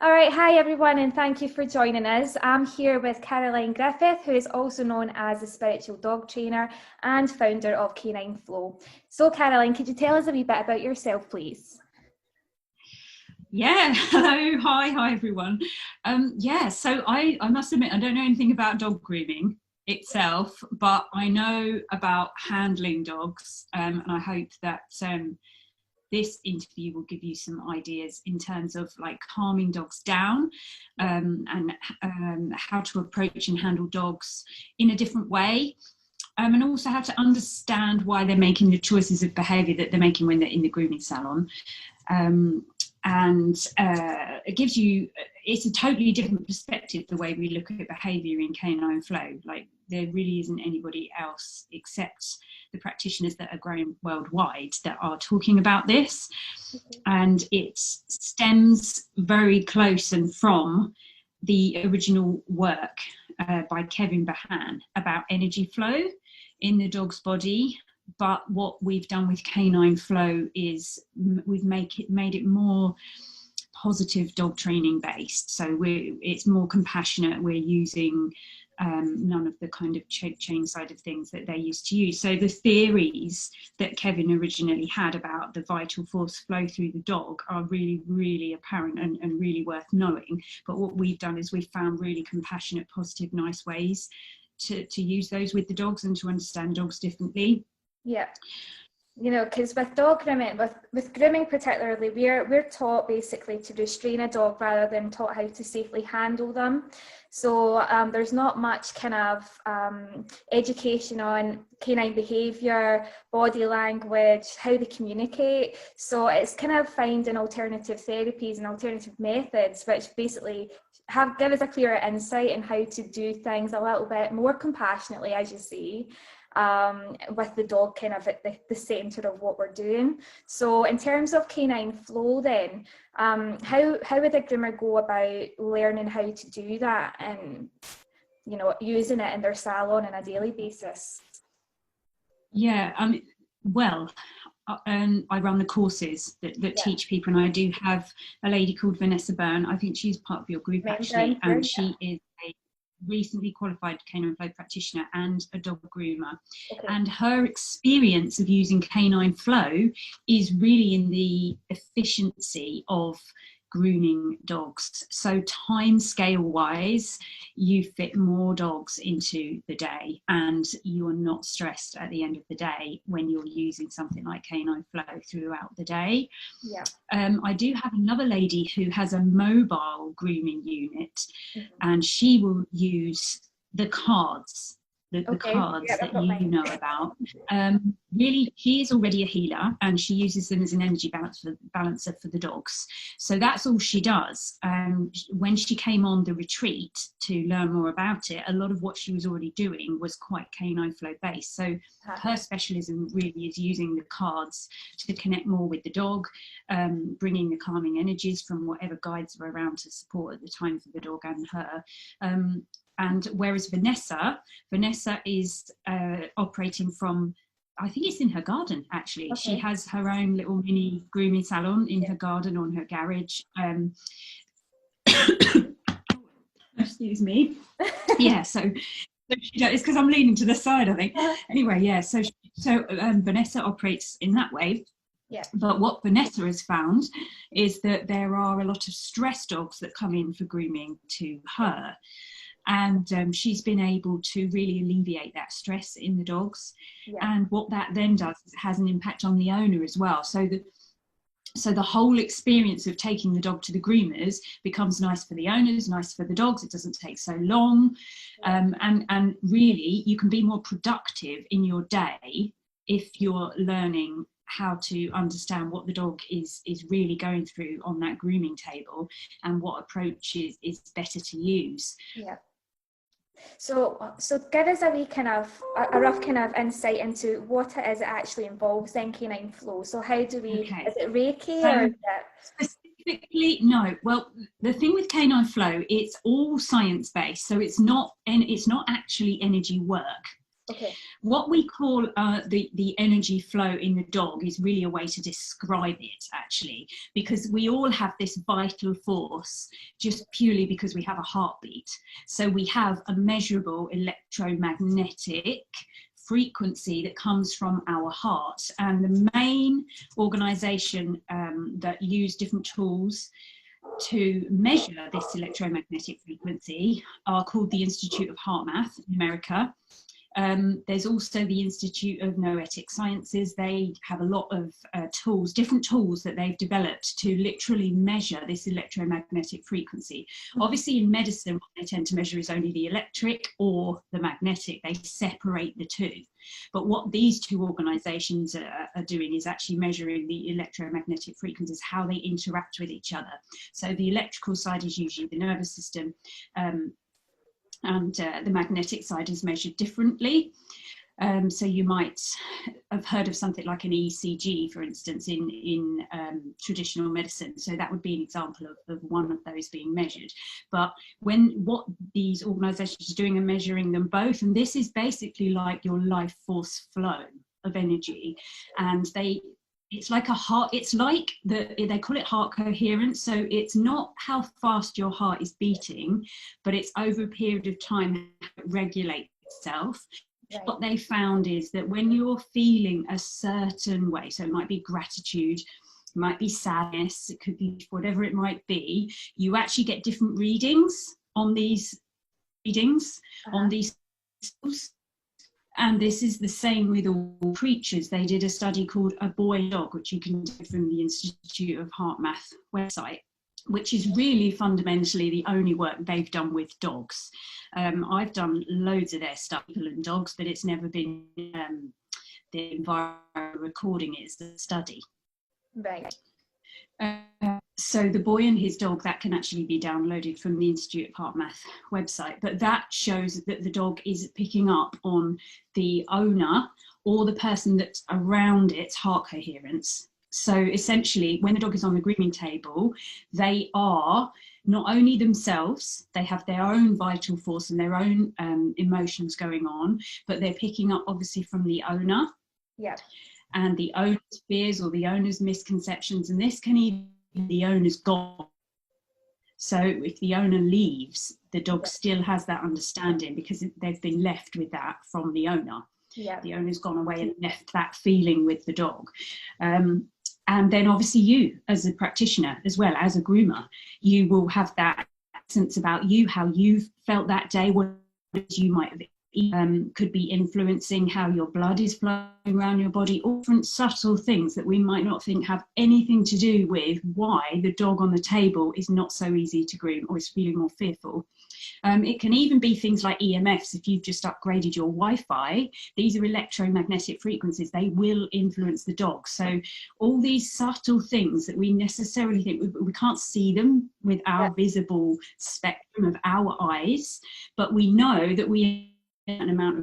All right, hi everyone, and thank you for joining us. I'm here with Caroline Griffith, who is also known as a spiritual dog trainer and founder of Canine Flow. So, Caroline, could you tell us a wee bit about yourself, please? Yeah, hello, hi everyone. So I must admit, I don't know anything about dog grooming itself, but I know about handling dogs, and I hope that this interview will give you some ideas in terms of like calming dogs down, and how to approach and handle dogs in a different way. And also how to understand why they're making the choices of behaviour that they're making when they're in the grooming salon. Um, it gives you, it's a totally different perspective the way we look at behaviour in Canine Flow. Like, there really isn't anybody else except the practitioners that are growing worldwide that are talking about this. And it stems very close and from the original work by Kevin Bahan about energy flow in the dog's body. But what we've done with Canine Flow is we've made it more positive dog training based. So it's more compassionate. We're using none of the kind of chain side of things that they used to use. So the theories that Kevin originally had about the vital force flow through the dog are really, really apparent and really worth knowing. But what we've done is we've found really compassionate, positive, nice ways to use those with the dogs and to understand dogs differently. Yeah. Because with dog grooming, with grooming particularly, we're taught basically to restrain a dog rather than taught how to safely handle them. So there's not much kind of education on canine behaviour, body language, how they communicate. So it's kind of finding alternative therapies and alternative methods, which basically give us a clearer insight in how to do things a little bit more compassionately, as you say. With the dog kind of at the centre of what we're doing. So in terms of Canine Flow then, how would a groomer go about learning how to do that and, using it in their salon on a daily basis? Yeah, I run the courses that teach people, and I do have a lady called Vanessa Byrne. I think she's part of your group actually, and she is a recently qualified Canine Flow practitioner and a dog groomer. Okay. And her experience of using Canine Flow is really in the efficiency of grooming dogs. So time scale wise, you fit more dogs into the day and you are not stressed at the end of the day when you're using something like Canine Flow throughout the day. Yeah. I do have another lady who has a mobile grooming unit, and she will use the cards, the cards that you know about. Really, she is already a healer and she uses them as an energy balancer for the dogs. So that's all she does. When she came on the retreat to learn more about it, a lot of what she was already doing was quite Canine Flow based. So her specialism really is using the cards to connect more with the dog, bringing the calming energies from whatever guides are around to support at the time for the dog and her. And whereas Vanessa is operating from, I think it's in her garden actually. Okay. She has her own little mini grooming salon in her garden or in her garage. Excuse me. Yeah, so it's because I'm leaning to the side, I think. Anyway, yeah, so Vanessa operates in that way. Yeah. But what Vanessa has found is that there are a lot of stress dogs that come in for grooming to her. And she's been able to really alleviate that stress in the dogs. Yeah. And what that then does is it has an impact on the owner as well. So the whole experience of taking the dog to the groomers becomes nice for the owners, nice for the dogs. It doesn't take so long. And really, you can be more productive in your day if you're learning how to understand what the dog is really going through on that grooming table and what approach is better to use. Yeah. So give us a wee kind of a rough kind of insight into what it is it actually involves in Canine Flow. So how do we? Okay. Is it Reiki or is it? Specifically, no. Well, the thing with Canine Flow, it's all science based, so it's not actually energy work. Okay. What we call the energy flow in the dog is really a way to describe it, actually, because we all have this vital force just purely because we have a heartbeat. So we have a measurable electromagnetic frequency that comes from our heart. And the main organisation that use different tools to measure this electromagnetic frequency are called the Institute of Heart Math in America. There's also the Institute of Noetic Sciences. They have a lot of tools, different tools that they've developed to literally measure this electromagnetic frequency. Obviously in medicine, what they tend to measure is only the electric or the magnetic. They separate the two. But what these two organisations are doing is actually measuring the electromagnetic frequencies, how they interact with each other. So the electrical side is usually the nervous system, and the magnetic side is measured differently. So you might have heard of something like an ECG, for instance, in traditional medicine. So that would be an example of one of those being measured. But what these organisations are doing are measuring them both, and this is basically like your life force flow of energy, and it's like a heart, it's like they call it heart coherence. So it's not how fast your heart is beating, but it's over a period of time how it regulates itself. Right. What they found is that when you're feeling a certain way, so it might be gratitude, it might be sadness, it could be whatever it might be, you actually get different readings on these on these. And this is the same with all creatures. They did a study called A Boy and Dog, which you can do from the Institute of Heart Math website, which is really fundamentally the only work they've done with dogs. I've done loads of their stuff, people and dogs, but it's never been the environment recording it as the study. Right. So The Boy and His Dog, that can actually be downloaded from the Institute of Heart Math website, but that shows that the dog is picking up on the owner or the person that's around its heart coherence. So essentially, when the dog is on the grooming table, they are not only themselves, they have their own vital force and their own emotions going on, but they're picking up obviously from the owner. Yeah. And the owner's fears or the owner's misconceptions, and this can even be the owner's gone. So if the owner leaves, the dog still has that understanding because they've been left with that from the owner. Yeah. The owner's gone away and left that feeling with the dog. And then obviously you as a practitioner as well as a groomer, you will have that sense about you, how you've felt that day, what you might have could be influencing how your blood is flowing around your body, all different subtle things that we might not think have anything to do with why the dog on the table is not so easy to groom or is feeling more fearful. It can even be things like EMFs. If you've just upgraded your Wi-Fi, these are electromagnetic frequencies. They will influence the dog. So all these subtle things that we necessarily think, we can't see them with our visible spectrum of our eyes, but we know that we an amount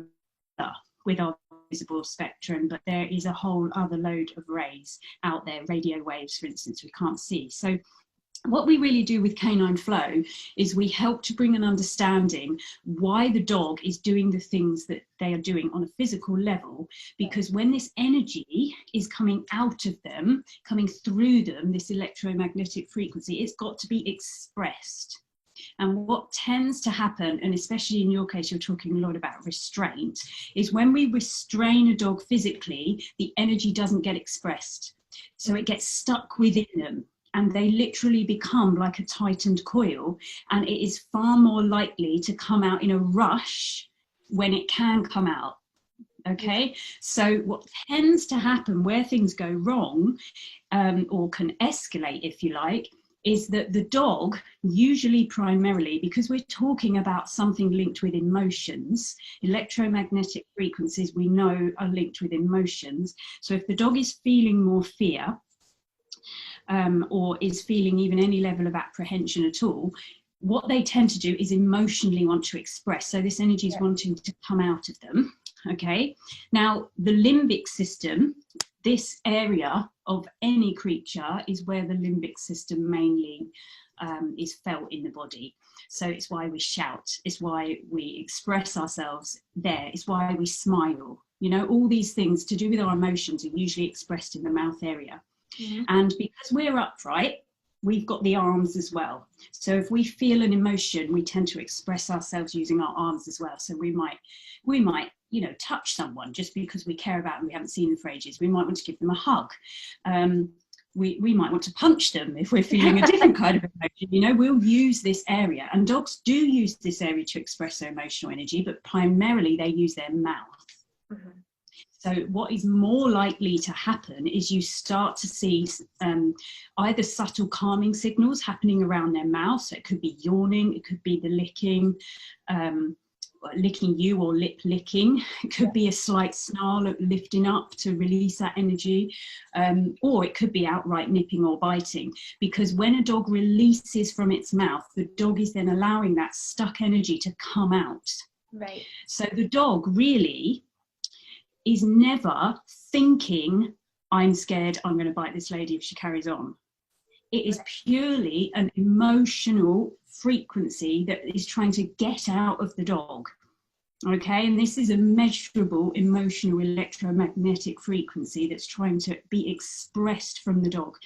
of with our visible spectrum, but there is a whole other load of rays out there, radio waves for instance, we can't see. So what we really do with Canine Flow is we help to bring an understanding why the dog is doing the things that they are doing on a physical level, because when this energy is coming out of them, coming through them, this electromagnetic frequency, it's got to be expressed. And what tends to happen, and especially in your case, you're talking a lot about restraint, is when we restrain a dog physically, the energy doesn't get expressed. So it gets stuck within them and they literally become like a tightened coil, and it is far more likely to come out in a rush when it can come out. Okay, so what tends to happen where things go wrong or can escalate, if you like, is that the dog, usually primarily, because we're talking about something linked with emotions, electromagnetic frequencies we know are linked with emotions. So if the dog is feeling more fear or is feeling even any level of apprehension at all, what they tend to do is emotionally want to express. So this energy is wanting to come out of them. Okay, now the limbic system this area of any creature is where the limbic system mainly is felt in the body. So it's why we shout, it's why we express ourselves there, it's why we smile. You know, all these things to do with our emotions are usually expressed in the mouth area. Mm-hmm. And because we're upright, we've got the arms as well. So if we feel an emotion, we tend to express ourselves using our arms as well. So we might, you know, touch someone just because we care about them, we haven't seen them for ages. We might want to give them a hug. We might want to punch them if we're feeling a different kind of emotion. You know, we'll use this area, and dogs do use this area to express their emotional energy, but primarily they use their mouth. Mm-hmm. So what is more likely to happen is you start to see either subtle calming signals happening around their mouth. So it could be yawning, it could be the licking, licking you, or lip licking. It could be a slight snarl, lifting up to release that energy, or it could be outright nipping or biting, because when a dog releases from its mouth, the dog is then allowing that stuck energy to come out. Right. So the dog really is never thinking, I'm scared, I'm going to bite this lady if she carries on. It is purely an emotional frequency that is trying to get out of the dog. Okay, and this is a measurable emotional electromagnetic frequency that's trying to be expressed from the dog.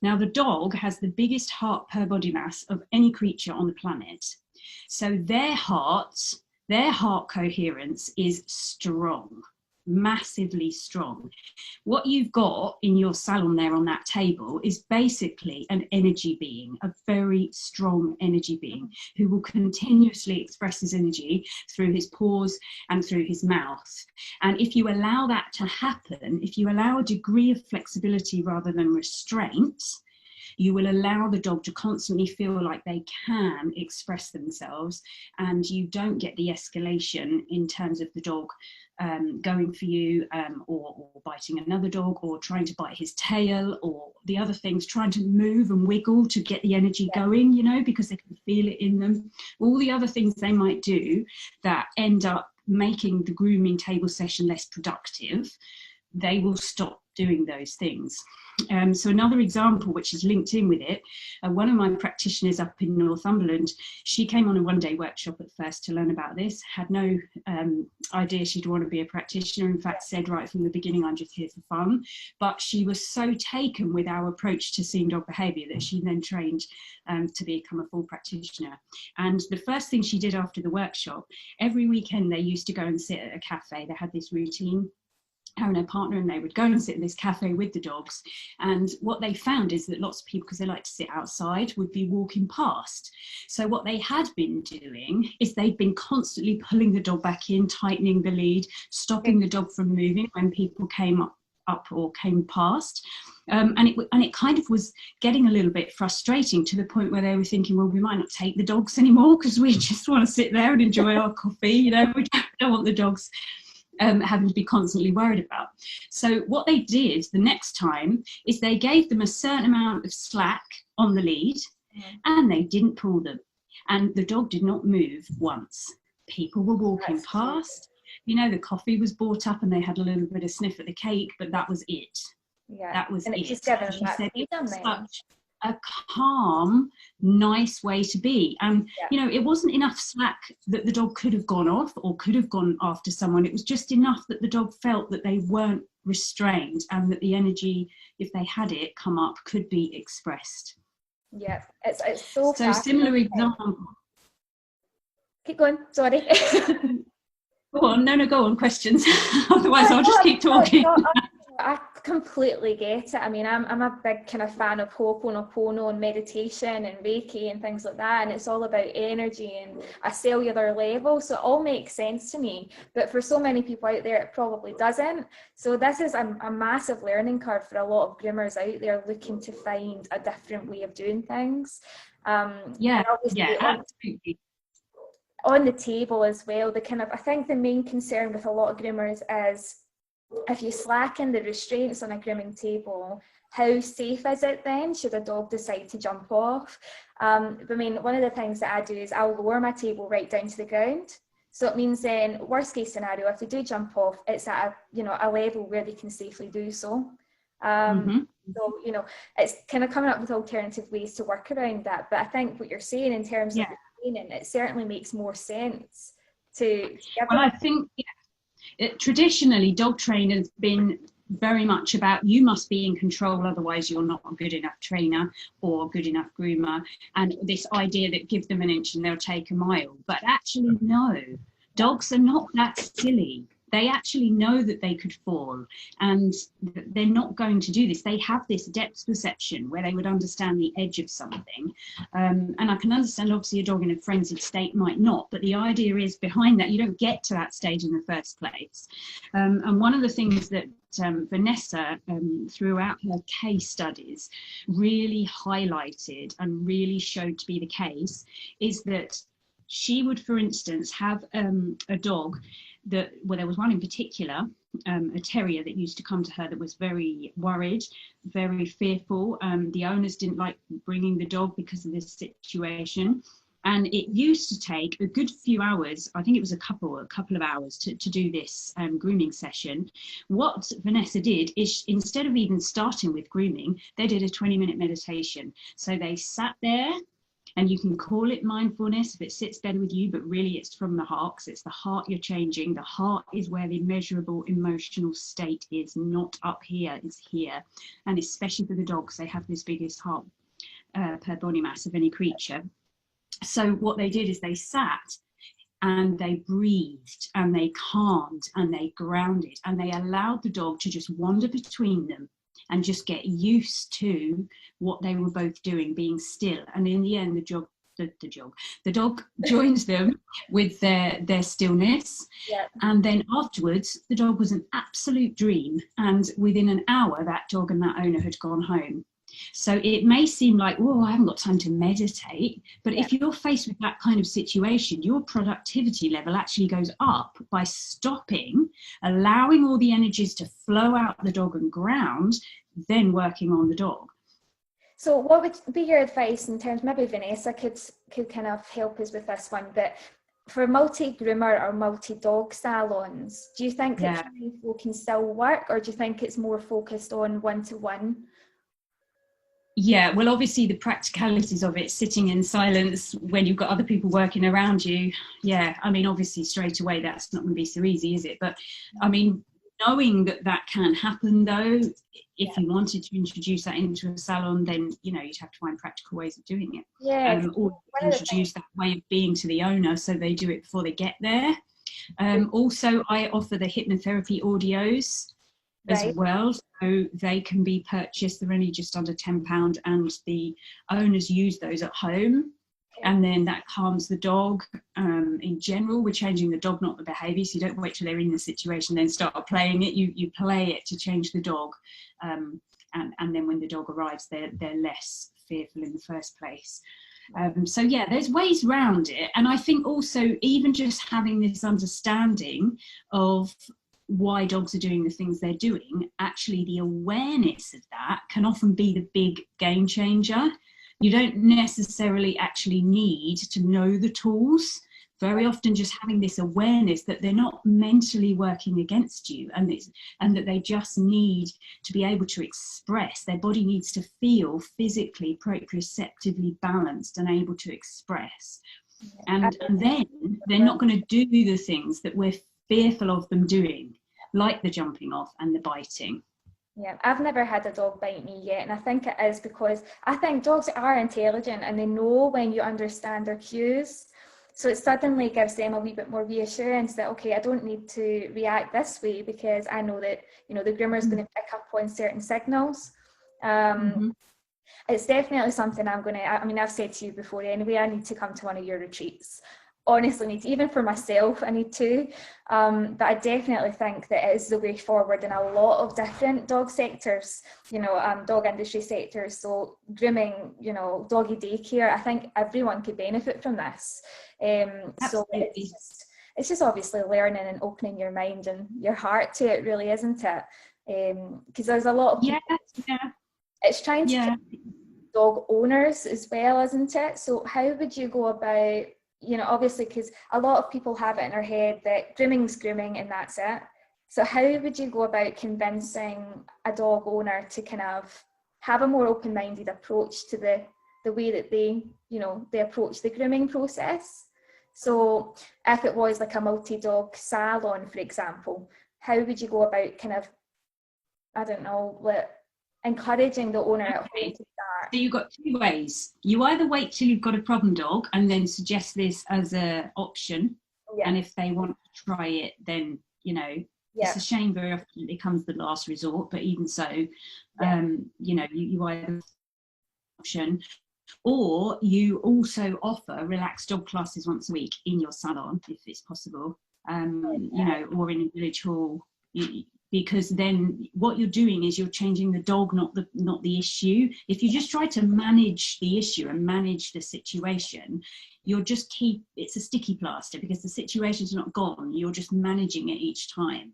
Now, the dog has the biggest heart per body mass of any creature on the planet. So their heart coherence is strong. Massively strong. What you've got in your salon there on that table is basically an energy being, a very strong energy being who will continuously express his energy through his paws and through his mouth. And if you allow that to happen, if you allow a degree of flexibility rather than restraint, you will allow the dog to constantly feel like they can express themselves, and you don't get the escalation in terms of the dog going for you, or biting another dog, or trying to bite his tail, or the other things, trying to move and wiggle to get the energy going, you know, because they can feel it in them. All the other things they might do that end up making the grooming table session less productive, they will stop doing those things. So another example, which is linked in with it, one of my practitioners up in Northumberland, she came on a one-day workshop at first to learn about this, had no idea she'd want to be a practitioner, in fact said right from the beginning, I'm just here for fun. But she was so taken with our approach to seeing dog behaviour that she then trained to become a full practitioner. And the first thing she did after the workshop, every weekend they used to go and sit at a cafe. They had this routine, her and her partner, and they would go and sit in this cafe with the dogs. And what they found is that lots of people, because they like to sit outside, would be walking past. So what they had been doing is they'd been constantly pulling the dog back in, tightening the lead, stopping the dog from moving when people came up or came past. And it kind of was getting a little bit frustrating, to the point where they were thinking, well, we might not take the dogs anymore because we just want to sit there and enjoy our coffee, you know, we don't want the dogs having to be constantly worried about. So what they did the next time is they gave them a certain amount of slack on the lead, and they didn't pull them. And the dog did not move once. People were walking past, you know, the coffee was brought up and they had a little bit of sniff at the cake, but that was it. Yeah. That was and it. It just said it was such a calm, nice way to be. And you know, it wasn't enough slack that the dog could have gone off or could have gone after someone. It was just enough that the dog felt that they weren't restrained, and that the energy, if they had it come up, could be expressed. Yeah, it's so similar example. Keep going, sorry. Go on, no, go on, questions. Otherwise I'll just keep talking. I completely get it. I mean, I'm a big kind of fan of Ho'oponopono and meditation and Reiki and things like that, and it's all about energy and a cellular level, so it all makes sense to me. But for so many people out there, it probably doesn't. So this is a massive learning curve for a lot of groomers out there looking to find a different way of doing things. Absolutely. On the table as well, I think the main concern with a lot of groomers is, if you slacken the restraints on a grooming table, how safe is it then should a dog decide to jump off? I mean, one of the things that I do is I'll lower my table right down to the ground. So it means then, worst case scenario, if they do jump off, it's at a level where they can safely do so. So, it's kind of coming up with alternative ways to work around that. But I think what you're saying in terms of the training, it certainly makes more sense to give Well, them. I think traditionally dog training has been very much about you must be in control, otherwise you're not a good enough trainer or good enough groomer, and this idea that give them an inch and they'll take a mile. But actually no, dogs are not that silly. They actually know that they could fall, and they're not going to do this. They have this depth perception where they would understand the edge of something. And I can understand, obviously, a dog in a frenzied state might not, but the idea is behind that, you don't get to that stage in the first place. And one of the things that Vanessa, throughout her case studies, really highlighted and really showed to be the case is that she would, for instance, have a dog that, well, there was one in particular, a terrier that used to come to her that was very worried, very fearful. The owners didn't like bringing the dog because of this situation. And it used to take a good few hours, I think it was a couple of hours to do this grooming session. What Vanessa did is, instead of even starting with grooming, they did a 20-minute meditation. So they sat there, and you can call it mindfulness if it sits better with you, but really it's from the heart, because it's the heart you're changing. The heart is where the measurable emotional state is, not up here, it's here. And especially for the dogs, they have this biggest heart per body mass of any creature. So what they did is they sat and they breathed and they calmed and they grounded and they allowed the dog to just wander between them and just get used to what they were both doing, being still. And in the end, the dog joins them with their stillness. Yeah. And then afterwards, the dog was an absolute dream. And within an hour, that dog and that owner had gone home. So it may seem like, oh, I haven't got time to meditate. But if you're faced with that kind of situation, your productivity level actually goes up by stopping, allowing all the energies to flow out the dog and ground, then working on the dog. So what would be your advice in terms, maybe Vanessa could kind of help us with this one, but for multi-groomer or multi-dog salons, do you think that Canine Flow can still work, or do you think it's more focused on one-to-one? Yeah, well, obviously the practicalities of it, sitting in silence when you've got other people working around you. Yeah, I mean, obviously straight away, that's not going to be so easy, is it? But I mean, knowing that can happen though, if you wanted to introduce that into a salon, then, you'd have to find practical ways of doing it. Yeah. Or introduce that way of being to the owner so they do it before they get there. Also, I offer the hypnotherapy audios as well, so they can be purchased. They're only just under £10, and the owners use those at home, and then that calms the dog. In general, we're changing the dog, not the behaviour, so you don't wait till they're in the situation then start playing it. You play it to change the dog, and then when the dog arrives, they're less fearful in the first place. So yeah, there's ways around it, and I think also even just having this understanding of why dogs are doing the things they're doing, actually the awareness of that can often be the big game changer. You don't necessarily actually need to know the tools. Very often just having this awareness that they're not mentally working against you, and that they just need to be able to express. Their body needs to feel physically, proprioceptively balanced and able to express. And then they're not going to do the things that we're fearful of them doing, like the jumping off and the biting. Yeah, I've never had a dog bite me yet, and I think it is because I think dogs are intelligent and they know when you understand their cues. So it suddenly gives them a wee bit more reassurance that, okay, I don't need to react this way because I know that, the groomer is going to pick up on certain signals. It's definitely something I've said to you before anyway, I need to come to one of your retreats. Honestly, even for myself, I need to. But I definitely think that it is the way forward in a lot of different dog sectors, dog industry sectors. So grooming, doggy daycare, I think everyone could benefit from this. So it's just obviously learning and opening your mind and your heart to it, really, isn't it? Because there's a lot of people. It's trying to dog owners as well, isn't it? So how would you go about you know, obviously, because a lot of people have it in their head that grooming's grooming and that's it. So how would you go about convincing a dog owner to kind of have a more open-minded approach to the way that they, you know, they approach the grooming process? So if it was like a multi-dog salon, for example, how would you go about kind of, I don't know, like encouraging the owner at home to start? So you've got two ways. You either wait till you've got a problem dog and then suggest this as an option. Yeah. And if they want to try it, then, you know, it's a shame very often it becomes the last resort, but even so, you know, you either option, or you also offer relaxed dog classes once a week in your salon, if it's possible, you know, or in a village hall. Because then what you're doing is you're changing the dog, not the issue. If you just try to manage the issue and manage the situation, you'll just it's a sticky plaster, because the situation's not gone. You're just managing it each time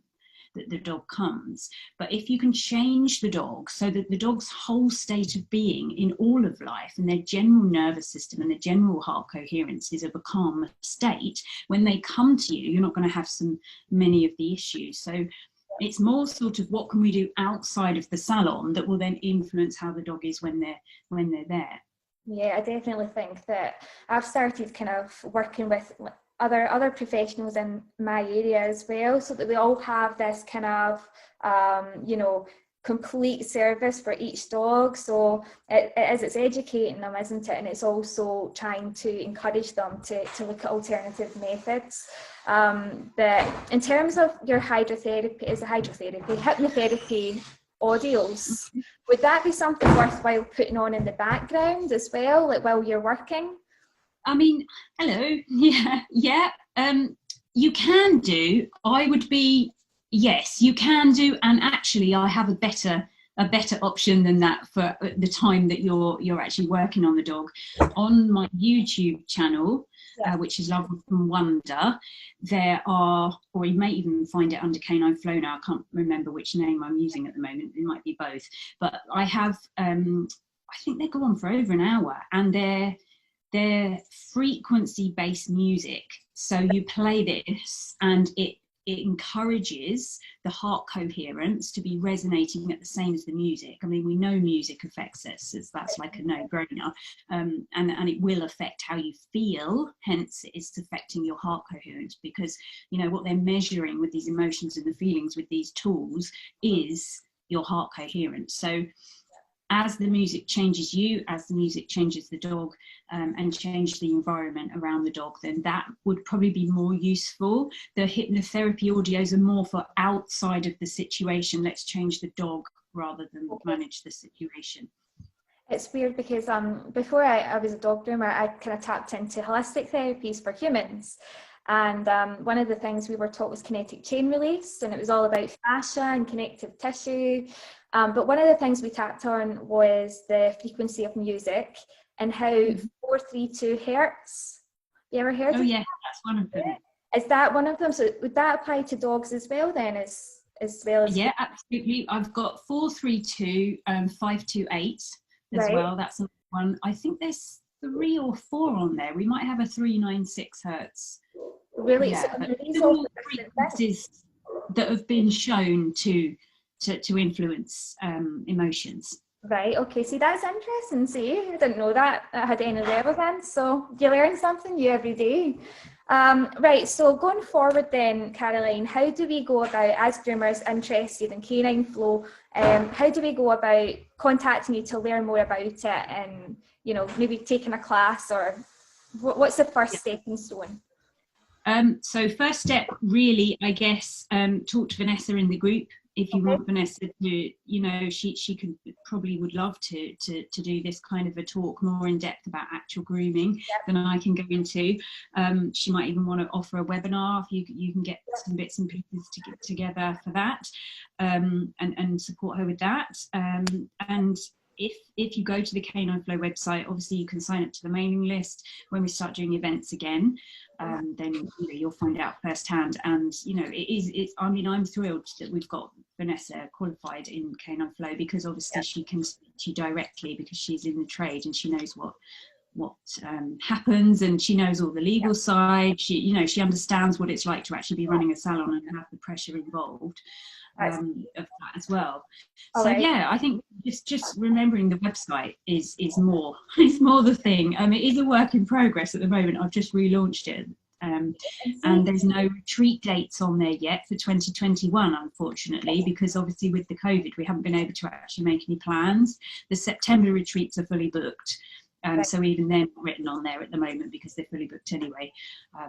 that the dog comes. But if you can change the dog so that the dog's whole state of being in all of life and their general nervous system and their general heart coherence is of a calm state, when they come to you, you're not going to have many of the issues. So it's more sort of what can we do outside of the salon that will then influence how the dog is when they're there. Yeah, I definitely think that I've started kind of working with other professionals in my area as well, so that we all have this kind of you know, complete service for each dog. So it's educating them, isn't it? And it's also trying to encourage them to look at alternative methods. But in terms of your hypnotherapy audios, would that be something worthwhile putting on in the background as well, like while you're working? I mean, hello, yeah. You can do. I would be, yes, you can do. And actually, I have a better option than that for the time that you're actually working on the dog. On my YouTube channel, which is Love from Wonder, there are, or you may even find it under Canine Flow now. I can't remember which name I'm using at the moment. It might be both. But I have, I think they go on for over an hour, and they're frequency-based music. So you play this and it encourages the heart coherence to be resonating at the same as the music. I mean, we know music affects us, that's like a no-brainer, and it will affect how you feel, hence it's affecting your heart coherence, because, you know, what they're measuring with these emotions and the feelings with these tools is your heart coherence. So as the music changes you, as the music changes the dog, and change the environment around the dog, then that would probably be more useful. The hypnotherapy audios are more for outside of the situation. Let's change the dog rather than manage the situation. It's weird because before I was a dog groomer, I kind of tapped into holistic therapies for humans. And one of the things we were taught was kinetic chain release, and it was all about fascia and connective tissue. But one of the things we tapped on was the frequency of music and how 432 hertz. You ever heard of that? Yeah, that's one of them. Yeah. Is that one of them? So would that apply to dogs as well then? As well as yeah, absolutely. I've got 432 528 as well. That's one. I think there's 3 or 4 on there. We might have a 396 hertz. Really? Yeah, so but these all frequencies that have been shown to influence emotions. Right, okay, see, that's interesting. See, I didn't know that had any relevance, so you learn something new every day. Right, so going forward then, Caroline, how do we go about, as groomers interested in Canine Flow, how do we go about contacting you to learn more about it, and, you know, maybe taking a class, or what's the first stepping stone? So first step, really, I guess, talk to Vanessa in the group. If you want Vanessa to, you know, she could probably would love to do this kind of a talk more in depth about actual grooming than I can go into. She might even want to offer a webinar if you can get some bits and pieces to get together for that, and support her with that. And if you go to the Canine Flow website, obviously you can sign up to the mailing list when we start doing events again. Then, you know, you'll find out firsthand. And, you know, I mean, I'm thrilled that we've got Vanessa qualified in Canine Flow, because obviously she can speak to you directly, because she's in the trade and she knows what happens, and she knows all the legal side. She understands what it's like to actually be running a salon and have the pressure involved of that as well. So yeah, I think just remembering the website is more is more the thing. It is a work in progress at the moment. I've just relaunched it. And there's no retreat dates on there yet for 2021, unfortunately, because obviously with the COVID we haven't been able to actually make any plans. The September retreats are fully booked, so even they're not written on there at the moment because they're fully booked anyway.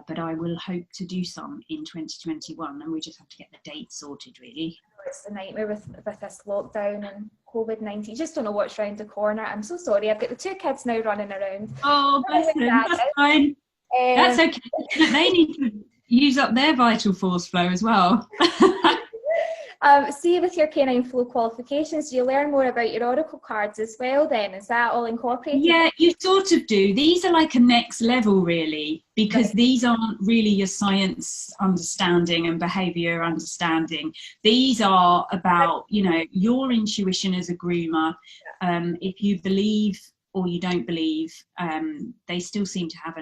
But I will hope to do some in 2021, and we just have to get the dates sorted, really. It's the nightmare with this lockdown and COVID-19. You just don't know what's round the corner. I'm so sorry. I've got the 2 kids now running around. Oh, bless them. That's fine. That's okay. They need to use up their vital force flow as well. See, with your Canine Flow qualifications, do you learn more about your oracle cards as well then? Is that all incorporated? Yeah, you sort of do. These are like a next level, really, because these aren't really your science understanding and behaviour understanding. These are about, your intuition as a groomer. If you believe or you don't believe, they still seem to have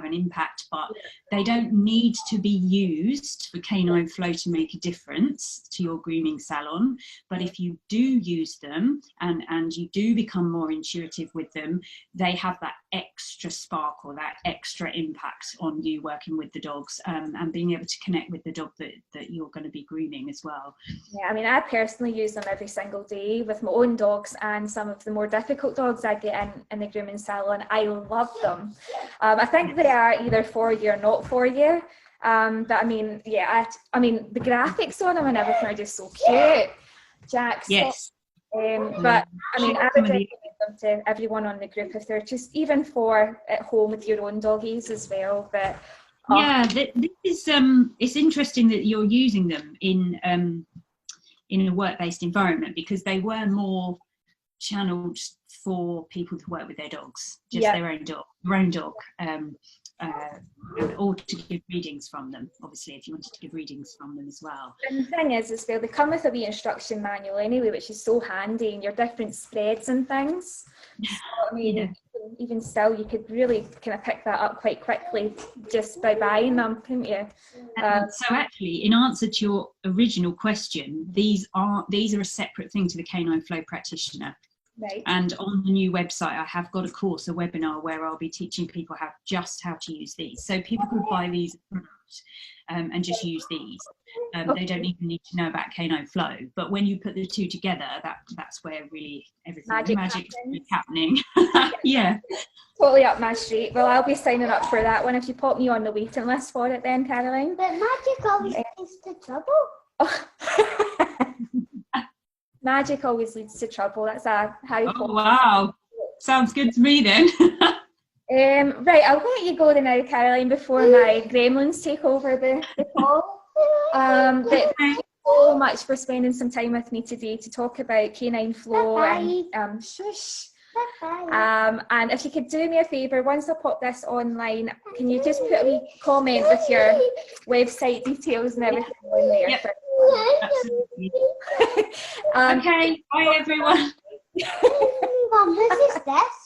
an impact, but they don't need to be used for Canine Flow to make a difference to your grooming salon. But if you do use them and you do become more intuitive with them, they have that extra spark or that extra impact on you working with the dogs, and being able to connect with the dog that you're going to be grooming as well. Yeah, I mean, I personally use them every single day with my own dogs and some of the more difficult dogs I get in the grooming salon. I love them. I think they are either for you or not for you. But I mean, yeah, I mean, the graphics on them and everything are just so cute. Jack. Yes. But I mean, I would recommend them to everyone on the group if they're just even for at home with your own doggies as well. But yeah, this is it's interesting that you're using them in a work-based environment, because they were more channeled for people to work with their dogs, just their own dog, or to give readings from them, obviously, if you wanted to give readings from them as well. And the thing is well, they come with a wee instruction manual anyway, which is so handy, and your different spreads and things. So, I mean, even still, you could really kind of pick that up quite quickly just by buying them, couldn't you? So actually, in answer to your original question, these are a separate thing to the Canine Flow practitioner. Right. And on the new website, I have got a webinar where I'll be teaching people how to use these. So people could buy these and just use these. They don't even need to know about Canine Flow. But when you put the two together, that's where really everything magic's happening. Yeah. Totally up my street. Well, I'll be signing up for that one if you put me on the waiting list for it then, Caroline. But magic always leads to trouble. Oh. Magic always leads to trouble. That's a Harry Potter. Oh, wow. Sounds good to me then. Right, I'll let you go now, Caroline, before my gremlins take over the call. But thank you so much for spending some time with me today to talk about Canine Flow. And shush. And if you could do me a favour, once I put this online, can you just put a wee comment with your website details and everything on there? Yep. Absolutely. Okay, bye everyone. Mom, this is this.